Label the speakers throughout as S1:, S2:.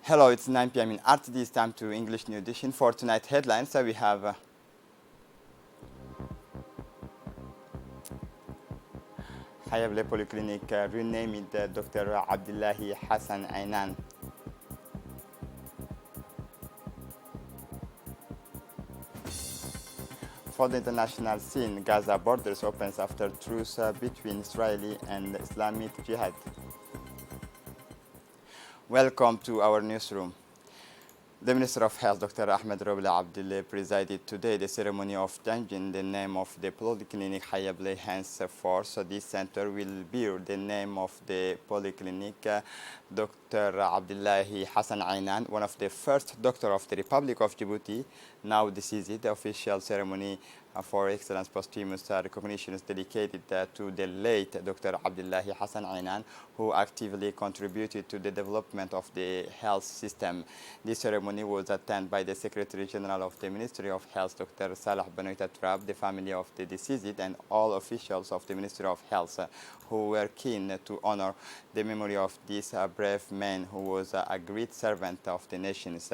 S1: Hello, it's 9 p.m. in RTD. It's time to English New Edition. For tonight's headlines, we have Hayable Polyclinic renamed Dr. Abdullahi Hassan Ainan. For the international scene, Gaza borders opens after truce between Israeli and Islamic Jihad. Welcome to our newsroom. The Minister of Health, Dr. Ahmed Robla Abdullahi, presided today the ceremony of changing the name of the polyclinic Hayable. Henceforth, this center will bear the name of the polyclinic Dr. Abdullahi Hassan Ainan, one of the first doctors of the Republic of Djibouti, now deceased. The official ceremony for excellence posthumous recognition is dedicated to the late Dr. Abdullahi Hassan Ainan, who actively contributed to the development of the health system. This ceremony was attended by the Secretary General of the Ministry of Health, Dr. Salah Benoit Trab, the family of the deceased, and all officials of the Ministry of Health who were keen to honor the memory of this brave man who was a great servant of the nations.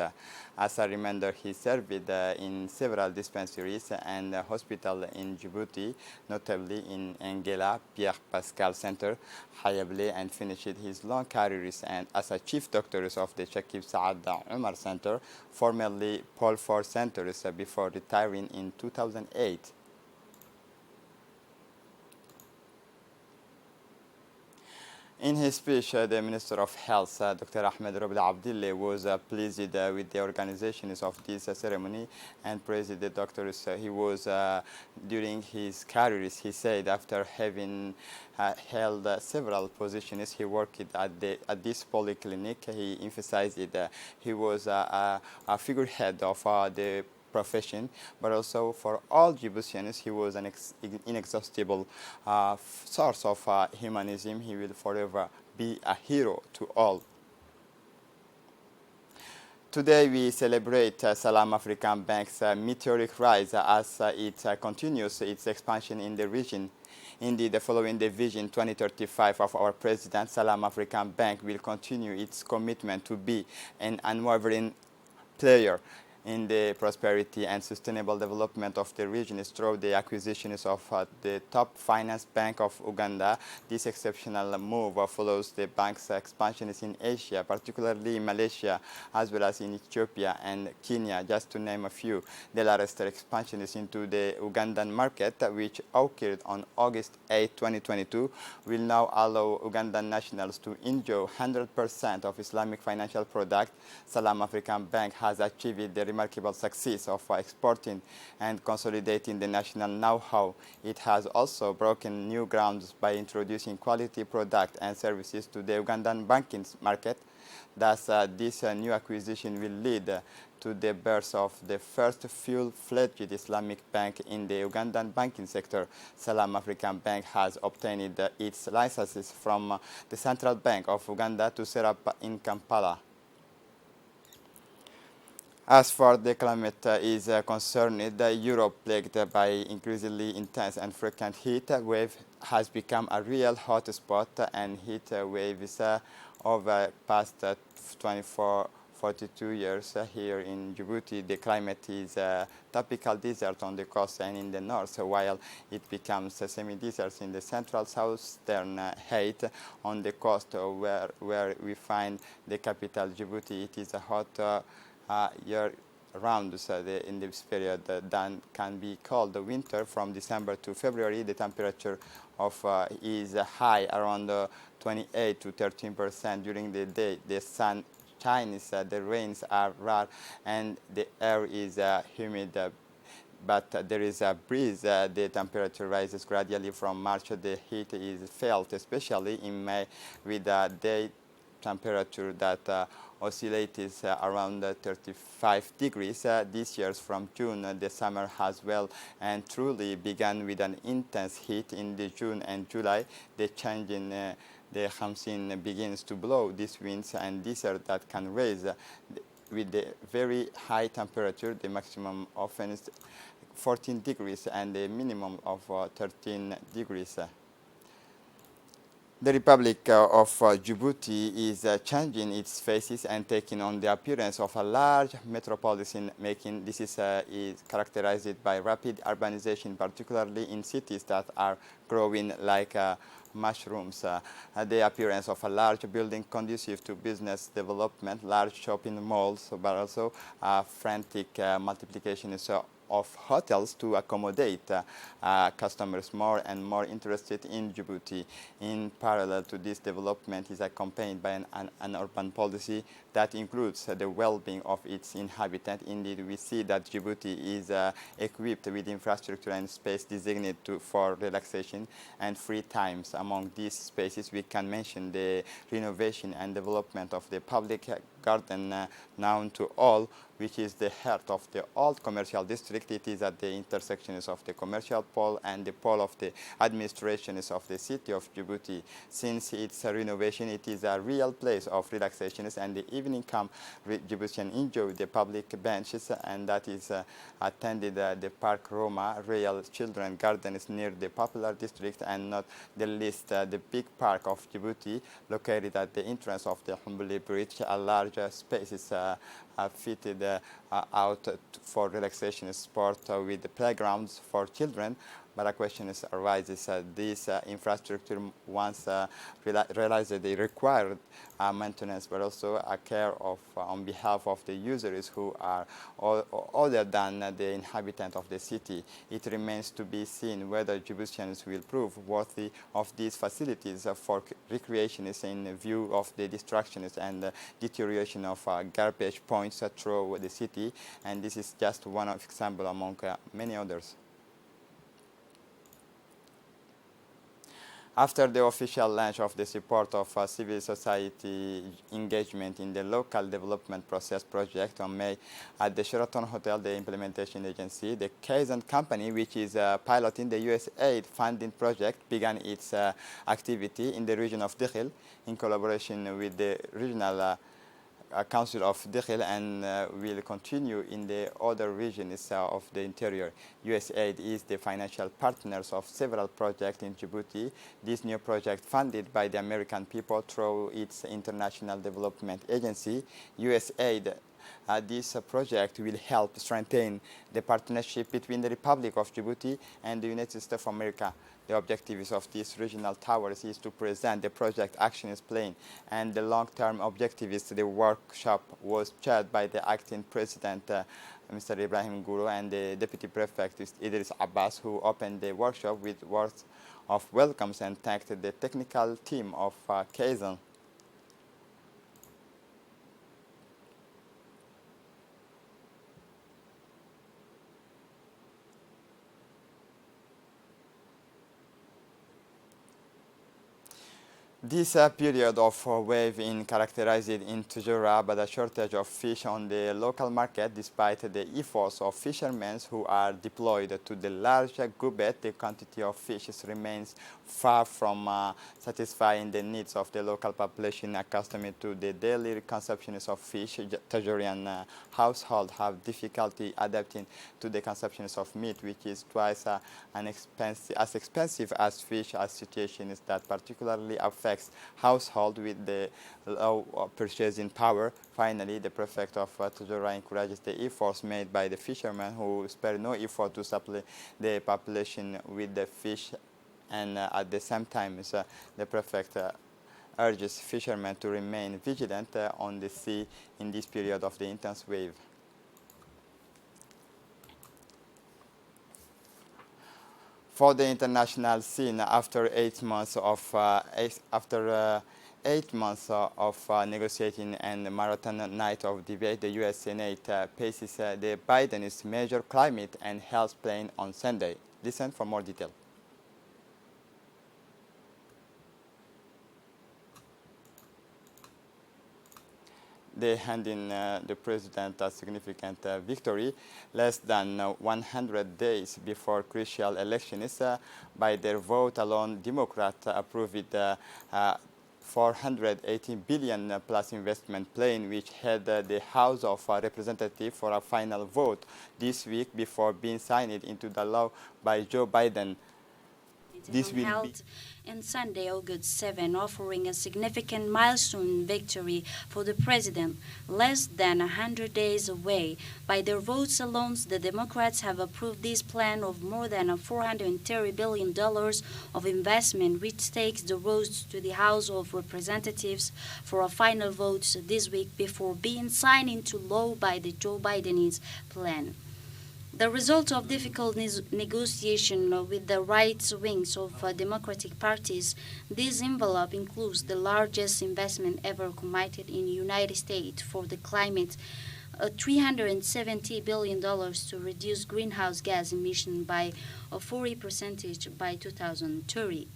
S1: As a reminder, he served in several dispensaries and hospitals in Djibouti, notably in Engela, Pierre Pascal Center, Hayable, and finished his long career as a chief doctor of the Shakib Saad Umar Center, formerly Paul Ford Center, before retiring in 2008. In his speech, the Minister of Health, Dr. Ahmed Robla Abdullahi, was pleased with the organizations of this ceremony and praised the doctors. He was, during his career, he said, after having held several positions, he worked at this polyclinic. He emphasized that he was a figurehead of the profession, but also for all Djiboutians, he was an inexhaustible source of humanism. He will forever be a hero to all. Today we celebrate Salam African Bank's meteoric rise as it continues its expansion in the region. Indeed, following the Vision 2035 of our President, Salam African Bank will continue its commitment to be an unwavering player in the prosperity and sustainable development of the region through the acquisitions of the top finance bank of Uganda. This exceptional move follows the bank's expansions in Asia, particularly in Malaysia, as well as in Ethiopia and Kenya, just to name a few. The latest expansion is into the Ugandan market, which occurred on August 8, 2022, will now allow Ugandan nationals to enjoy 100% of Islamic financial product. Salam African Bank has achieved the remarkable success of exporting and consolidating the national know-how. It has also broken new grounds by introducing quality products and services to the Ugandan banking market. Thus, this new acquisition will lead to the birth of the first full-fledged Islamic bank in the Ugandan banking sector. Salam African Bank has obtained its licenses from the Central Bank of Uganda to set up in Kampala. As far the climate is concerned, Europe, plagued by increasingly intense and frequent heat wave, has become a real hotspot, and heat waves over past 42 years here in Djibouti. The climate is tropical desert on the coast and in the north, while it becomes semi-desert in the central southern height on the coast, where we find the capital Djibouti. It is a hot year round, so in this period then can be called the winter. From December to February, the temperature of is high, around 28 to 13% during the day. The sun shines, the rains are rare, and the air is humid. But there is a breeze. The temperature rises gradually from March. The heat is felt, especially in May, with a day temperature that oscillates around 35 degrees. This year from June, the summer has well and truly begun with an intense heat in the June and July. The change in the Hamsin begins to blow these winds and desert that can raise with the very high temperature. The maximum often is 14 degrees and the minimum of 13 degrees. The Republic of Djibouti is changing its faces and taking on the appearance of a large metropolis in making. This is characterized by rapid urbanization, particularly in cities that are growing like mushrooms. The appearance of a large building conducive to business development, large shopping malls, but also frantic multiplication is of hotels to accommodate customers more and more interested in Djibouti. In parallel to this development is accompanied by an urban policy that includes the well-being of its inhabitants. Indeed, we see that Djibouti is equipped with infrastructure and space designated for relaxation and free times. Among these spaces, we can mention the renovation and development of the public garden known to all, which is the heart of the old commercial district. It is at the intersections of the commercial pole and the pole of the administrations of the city of Djibouti. Since its renovation, it is a real place of relaxations, and the evening come, Djiboutians enjoy the public benches, and that is attended the Park Roma, Real Children Gardens near the popular district, and not the least the big park of Djibouti, located at the entrance of the Humbly Bridge. A large space is fitted out for relaxation sport with playgrounds for children. But a question arises, this infrastructure once realized they required maintenance, but also a care of on behalf of the users who are other than the inhabitant of the city. It remains to be seen whether Djiboutians will prove worthy of these facilities for recreationists in view of the distractions and deterioration of garbage points through the city. And this is just one example among many others. After the official launch of the support of civil society engagement in the local development process project on May at the Sheraton Hotel, the implementation agency, the Kaizen company, which is piloting the USAID funding project, began its activity in the region of Dakhil in collaboration with the regional Council of Dakhil and will continue in the other regions of the interior. USAID is the financial partners of several projects in Djibouti. This new project, funded by the American people through its International Development Agency, USAID, this project will help strengthen the partnership between the Republic of Djibouti and the United States of America. The objectives of these regional towers is to present the project action plan and the long-term objectives. The workshop was chaired by the acting president, Mr. Ibrahim Guru, and the deputy prefect, Idris Abbas, who opened the workshop with words of welcomes and thanked the technical team of Kaizen. This period of wave in characterized in Tujura by the shortage of fish on the local market. Despite the efforts of fishermen who are deployed to the large gubet, the quantity of fish remains far from satisfying the needs of the local population accustomed to the daily consumption of fish. Tujurian households have difficulty adapting to the consumption of meat, which is twice as expensive as fish. A situation is that particularly affects household with the low purchasing power. Finally, the prefect of Tujura encourages the efforts made by the fishermen who spare no effort to supply the population with the fish, and at the same time the prefect urges fishermen to remain vigilant on the sea in this period of the intense wave. For the international scene, after 8 months of negotiating and marathon night of debate, the U.S. Senate passes the Biden's major climate and health plan on Sunday. Listen for more detail. They handing the president a significant victory less than 100 days before crucial elections. By their vote alone, Democrats approved the 480 billion plus investment plan, which had the House of Representatives for a final vote this week before being signed into the law by Joe Biden. This will
S2: held on Sunday, August 7, offering a significant milestone victory for the president, less than 100 days away. By their votes alone, the Democrats have approved this plan of more than $430 billion of investment, which takes the road to the House of Representatives for a final vote this week before being signed into law by the Joe Biden's plan. The result of difficult negotiation with the right wings of Democratic parties, this envelope includes the largest investment ever committed in the United States for the climate, $370 billion to reduce greenhouse gas emissions by 40% by 2030.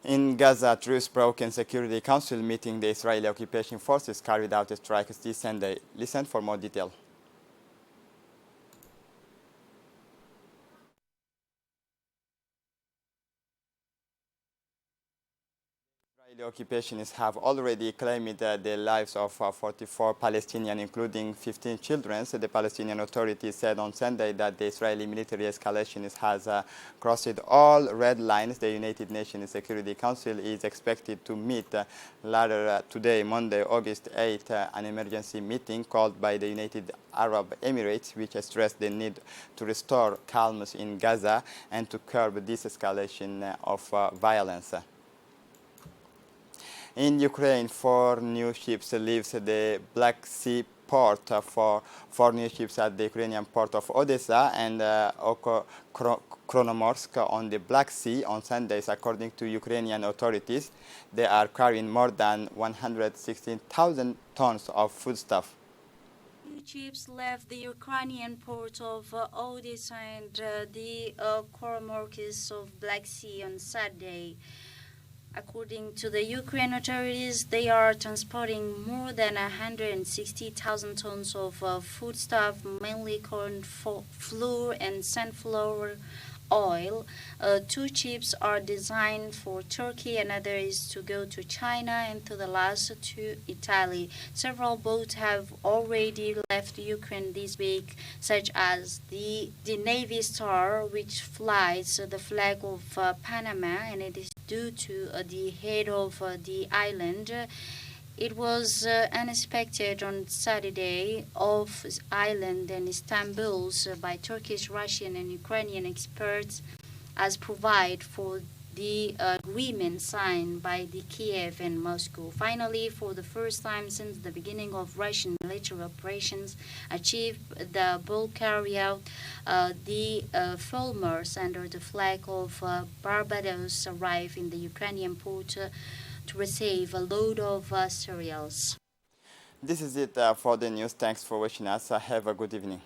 S1: In Gaza, troops broke in Security Council meeting. The Israeli occupation forces carried out strikes this Sunday. Listen for more detail. The occupationists have already claimed the lives of 44 Palestinians, including 15 children. So the Palestinian Authority said on Sunday that the Israeli military escalation has crossed all red lines. The United Nations Security Council is expected to meet later today, Monday, August 8, an emergency meeting called by the United Arab Emirates, which stressed the need to restore calms in Gaza and to curb this escalation of violence. In Ukraine, 4 new ships leaves the Black Sea port for 4 new ships at the Ukrainian port of Odessa and Kronomorsk on the Black Sea on Sundays, according to Ukrainian authorities. They are carrying more than 116,000 tons of foodstuff.
S2: Ships left the Ukrainian port of Odessa and the Koromorkis of Black Sea on Saturday. According to the Ukraine authorities, they are transporting more than 160,000 tons of foodstuff, mainly corn flour and sunflower oil. 2 ships are designed for Turkey, another is to go to China, and to the last to Italy. Several boats have already left Ukraine this week, such as the Navy Star, which flies the flag of Panama, and it is due to the head of the island. It was unexpected on Saturday off island and Istanbul by Turkish, Russian, and Ukrainian experts as provide for the agreement signed by the Kiev and Moscow. Finally, for the first time since the beginning of Russian military operations achieved the bulk carry-out, the Fulmars under the flag of Barbados arrived in the Ukrainian port to receive a load of cereals.
S1: This is it for the news. Thanks for watching us. Have a good evening.